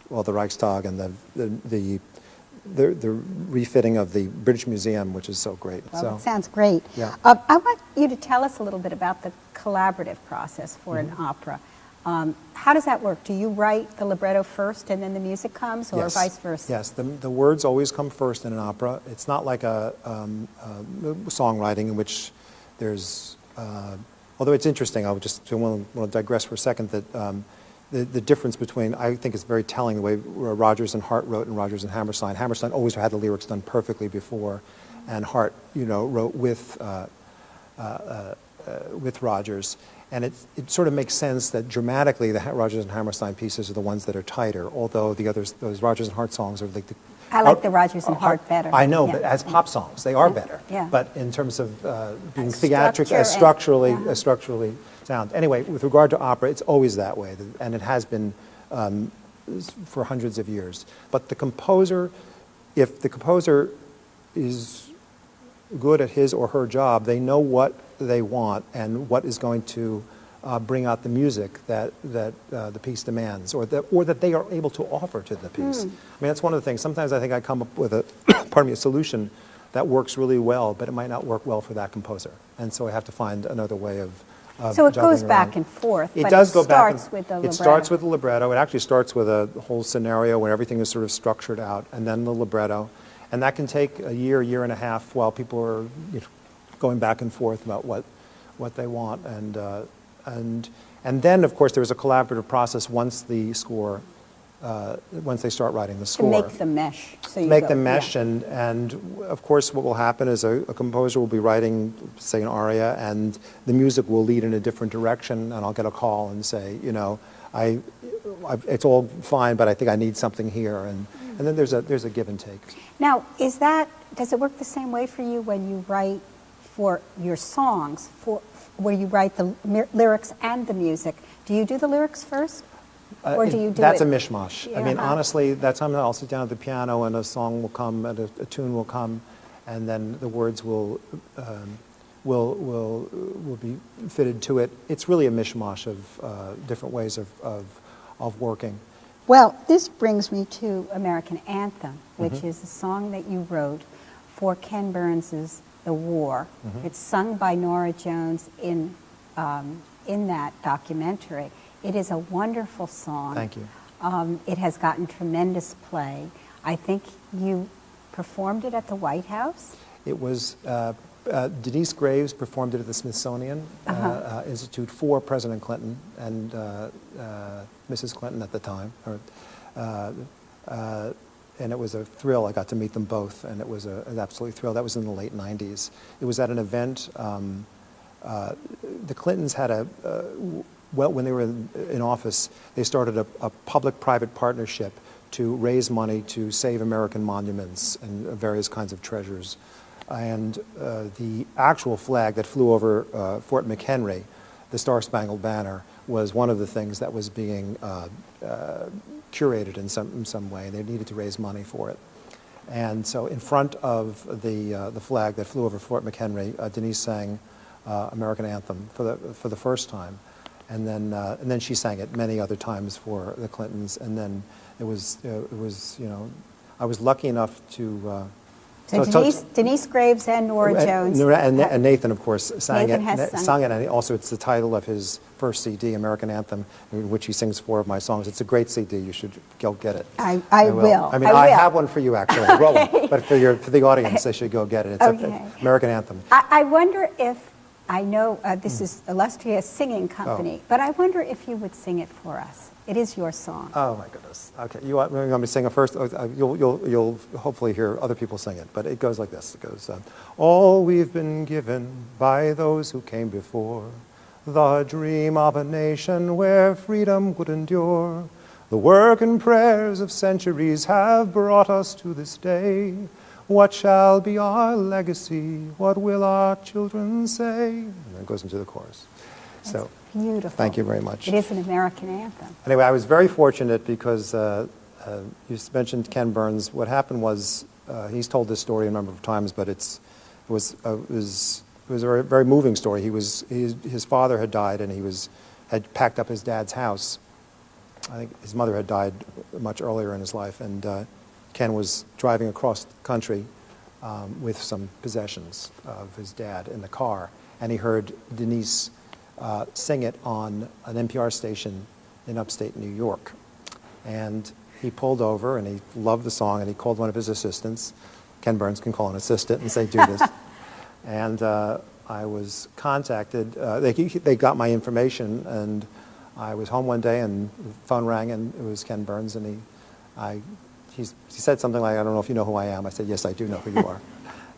well, the Reichstag and the refitting of the British Museum, which is so great. Well, so, that sounds great. Yeah. I want you to tell us a little bit about the collaborative process for an opera. How does that work? Do you write the libretto first and then the music comes, or yes. vice versa? Yes, the words always come first in an opera. It's not like a songwriting in which there's, although it's interesting, I want to digress for a second, that the difference between, I think it's very telling the way Rodgers and Hart wrote and Rodgers and Hammerstein. Hammerstein always had the lyrics done perfectly before, and Hart, wrote with Rodgers. And it sort of makes sense that dramatically the Rodgers and Hammerstein pieces are the ones that are tighter, although the others, those Rodgers and Hart songs are like the... I like the Rodgers and Hart better. I know, yeah. but as pop songs, they are better. Yeah. But in terms of being Structure structurally and, sound. Anyway, with regard to opera, it's always that way, and it has been for hundreds of years. But the composer, if the composer is good at his or her job, they know what they want and what is going to bring out the music that the piece demands, or that they are able to offer to the piece. I mean, that's one of the things. Sometimes I think I come up with a solution that works really well, but it might not work well for that composer, and so I have to find another way of. So it goes back and forth. It but does it go back. starts with the It libretto. starts with the libretto. It actually starts with a whole scenario where everything is sort of structured out, and then the libretto, and that can take a year and a half while people are going back and forth about what they want, and then of course there's a collaborative process once the score, once they start writing the score. To make them mesh. So you make go, them mesh, yeah. and of course what will happen is a composer will be writing, say, an aria, and the music will lead in a different direction, and I'll get a call and say, it's all fine, but I think I need something here, and then there's a give and take. Now, does it work the same way for you when you write for your songs, where you write the lyrics and the music? Do you do the lyrics first? Or do you do that's it? a mishmash. Yeah. I mean, honestly, that's time I'll sit down at the piano and a song will come, and a tune will come, and then the words will be fitted to it. It's really a mishmash of different ways of working. Well, this brings me to American Anthem, which is a song that you wrote for Ken Burns's The War. It's sung by Norah Jones in that documentary. It is a wonderful song. Thank you. It has gotten tremendous play. I think you performed it at the White House? It was, Denise Graves performed it at the Smithsonian Institute for President Clinton and Mrs. Clinton at the time. And it was a thrill. I got to meet them both, and it was an absolute thrill. That was in the late 90s. It was at an event. The Clintons had when they were in office, they started a public-private partnership to raise money to save American monuments and various kinds of treasures. And the actual flag that flew over Fort McHenry, the Star-Spangled Banner, was one of the things that was being curated in some way. They needed to raise money for it. And so in front of the flag that flew over Fort McHenry, Denise sang American Anthem for the first time. And then she sang it many other times for the Clintons. And then it was I was lucky enough to. Denise Graves and Norah Jones. And Nathan, of course, sang Nathan it. has sung it. And also it's the title of his first CD, American Anthem, in which he sings 4 of my songs. It's a great CD. You should go get it. I will. I mean, I have one for you, actually. Okay. But for the audience, they should go get it. It's American Anthem. I wonder if, I know this is illustrious singing company, but I wonder if you would sing it for us. It is your song. Oh my goodness. Okay, you want me to sing it first? You'll hopefully hear other people sing it, but it goes like this. It goes, all we've been given by those who came before, the dream of a nation where freedom would endure. The work and prayers of centuries have brought us to this day. What shall be our legacy? What will our children say? And then it goes into the chorus. That's beautiful. Thank you very much. It is an American anthem. Anyway, I was very fortunate because you mentioned Ken Burns. What happened was, he's told this story a number of times, but it was a very, very moving story. His father had died, and he had packed up his dad's house, I think his mother had died much earlier in his life, and Ken was driving across the country with some possessions of his dad in the car, and he heard Denise sing it on an NPR station in upstate New York. And he pulled over, and he loved the song, and he called one of his assistants. Ken Burns can call an assistant and say, do this. And I was contacted. They got my information, and I was home one day, and the phone rang, and it was Ken Burns, and he said something like, "I don't know if you know who I am." I said, "Yes, I do know who you are."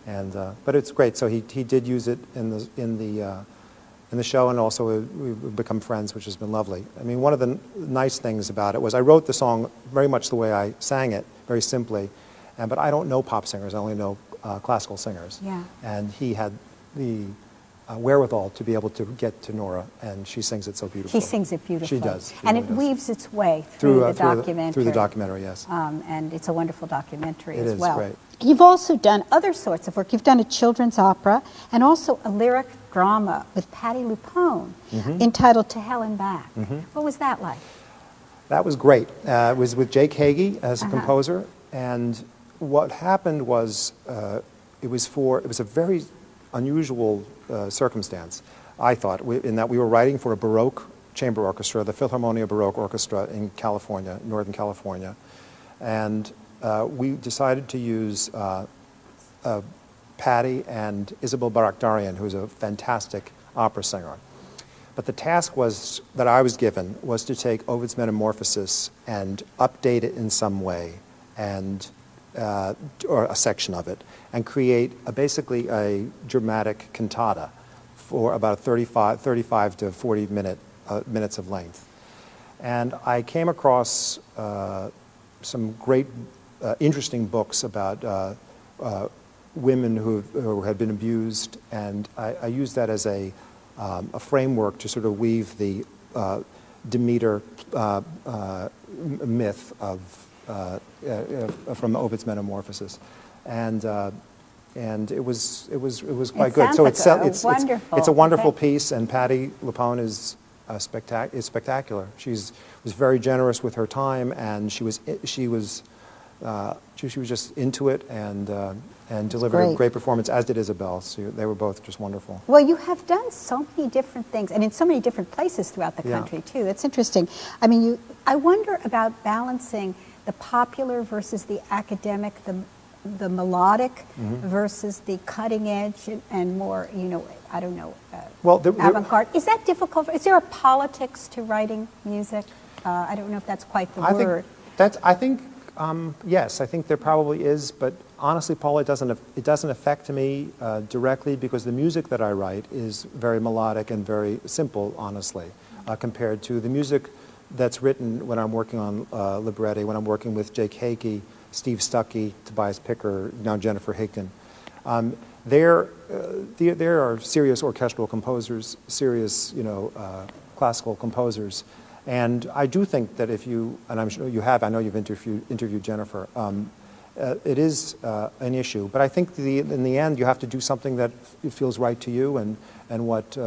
And but it's great. So he did use it in the show, and also we've become friends, which has been lovely. I mean, one of the nice things about it was I wrote the song very much the way I sang it, very simply, but I don't know pop singers. I only know classical singers. Yeah. And he had the wherewithal to be able to get to Norah, and she sings it so beautifully. She sings it beautifully. She does. She and really it does. weaves its way through the documentary. Through the documentary, yes. And it's a wonderful documentary It as is, well. great. You've also done other sorts of work. You've done a children's opera and also a lyric drama with Patti LuPone entitled To Hell and Back. What was that like? That was great. It was with Jake Hagee as a composer, and what happened was it was a very unusual circumstance, I thought, in that we were writing for a Baroque chamber orchestra, the Philharmonia Baroque Orchestra in California, Northern California, and we decided to use Patti and Isabel Barakdarian, who's a fantastic opera singer. But the task that I was given was to take Ovid's Metamorphosis and update it in some way, or a section of it, and create basically a dramatic cantata for about 35 to 40 minutes of length. And I came across some great, interesting books about women who had been abused, and I used that as a framework to sort of weave the Demeter myth from Ovid's Metamorphosis, and it was quite good. So it's a wonderful piece, and Patti LuPone is spectacular. She was very generous with her time, and she was just into it and delivered a great performance, as did Isabel. So they were both just wonderful. Well, you have done so many different things, and in so many different places throughout the country, too. That's interesting. I mean, I wonder about balancing the popular versus the academic, the melodic versus the cutting edge and more, I don't know, avant-garde. Is that difficult? Is there a politics to writing music? I don't know if that's quite the word. Yes, I think there probably is, but honestly, Paula, it doesn't affect me directly, because the music that I write is very melodic and very simple, honestly, compared to the music that's written when I'm working on libretti, when I'm working with Jake Hagee, Steve Stuckey, Tobias Picker, now Jennifer Higdon. There are serious orchestral composers, serious classical composers. And I do think that if you, and I'm sure you have, I know you've interviewed Jennifer, it is an issue. But I think in the end you have to do something that feels right to you and what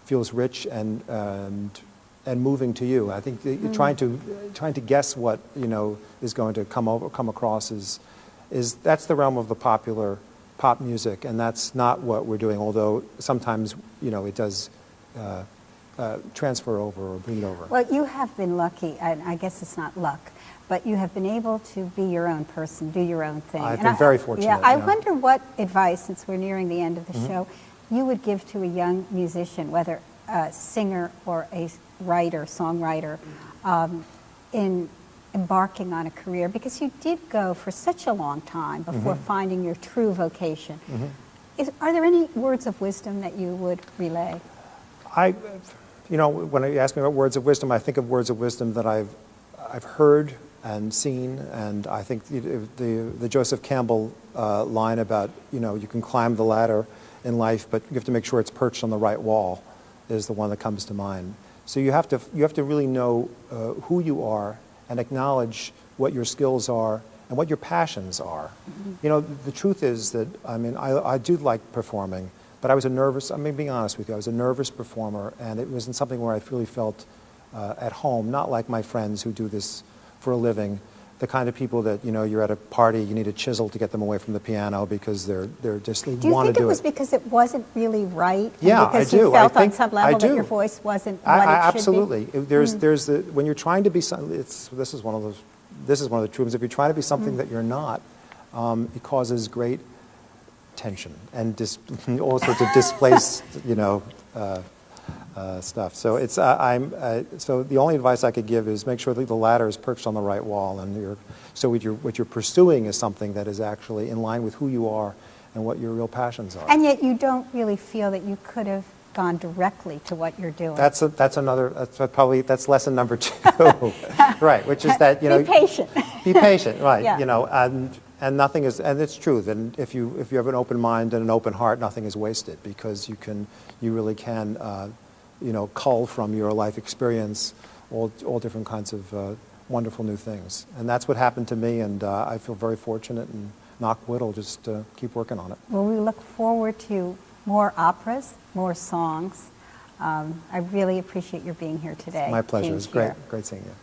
feels rich and moving to you. I think trying to guess what is going to come across is that's the realm of the popular pop music, and that's not what we're doing. Although sometimes it does transfer over or bleed over. Well, you have been lucky, and I guess it's not luck, but you have been able to be your own person, do your own thing. I've been very fortunate. Yeah, I wonder what advice, since we're nearing the end of the show, you would give to a young musician, whether a singer or a writer, songwriter, in embarking on a career, because you did go for such a long time before finding your true vocation. Are there any words of wisdom that you would relay? When you ask me about words of wisdom, I think of words of wisdom that I've heard and seen, and I think the Joseph Campbell line about you can climb the ladder in life, but you have to make sure it's perched on the right wall, is the one that comes to mind. So you have to really know who you are and acknowledge what your skills are and what your passions are. The truth is that I do like performing. But I was a nervous, being honest with you, I was a nervous performer, and it wasn't something where I really felt at home, not like my friends who do this for a living. The kind of people that, you know, you're at a party, you need a chisel to get them away from the piano because they want to do it. Do you think it was because it wasn't really right? Yeah, because I do. You felt I on some level that your voice wasn't what it should absolutely. be? There's when you're trying to be this is one of the truths. If you're trying to be something that you're not, it causes great tension and all sorts of displaced, you know, stuff. So it's so the only advice I could give is make sure that the ladder is perched on the right wall, and what you're pursuing is something that is actually in line with who you are and what your real passions are. And yet you don't really feel that you could have gone directly to what you're doing. That's lesson number 2, right? Which is that, you know, be patient. Be patient, right? Yeah. You know, and nothing is, and it's true. And if you have an open mind and an open heart, nothing is wasted, because you really can. You know, cull from your life experience all different kinds of wonderful new things. And that's what happened to me, and I feel very fortunate, and knock wood, I'll just keep working on it. Well, we look forward to more operas, more songs. I really appreciate your being here today. My pleasure. It's Scheer. great seeing you.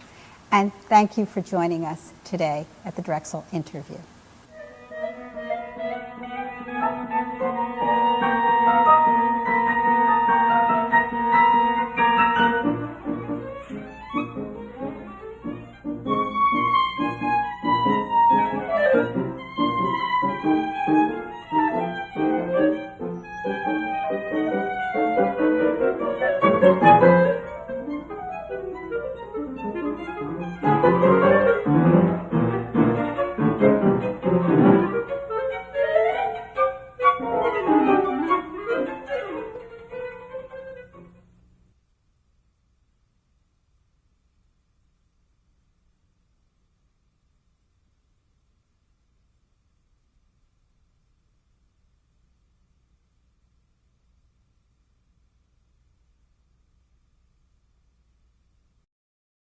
And thank you for joining us today at the Drexel interview.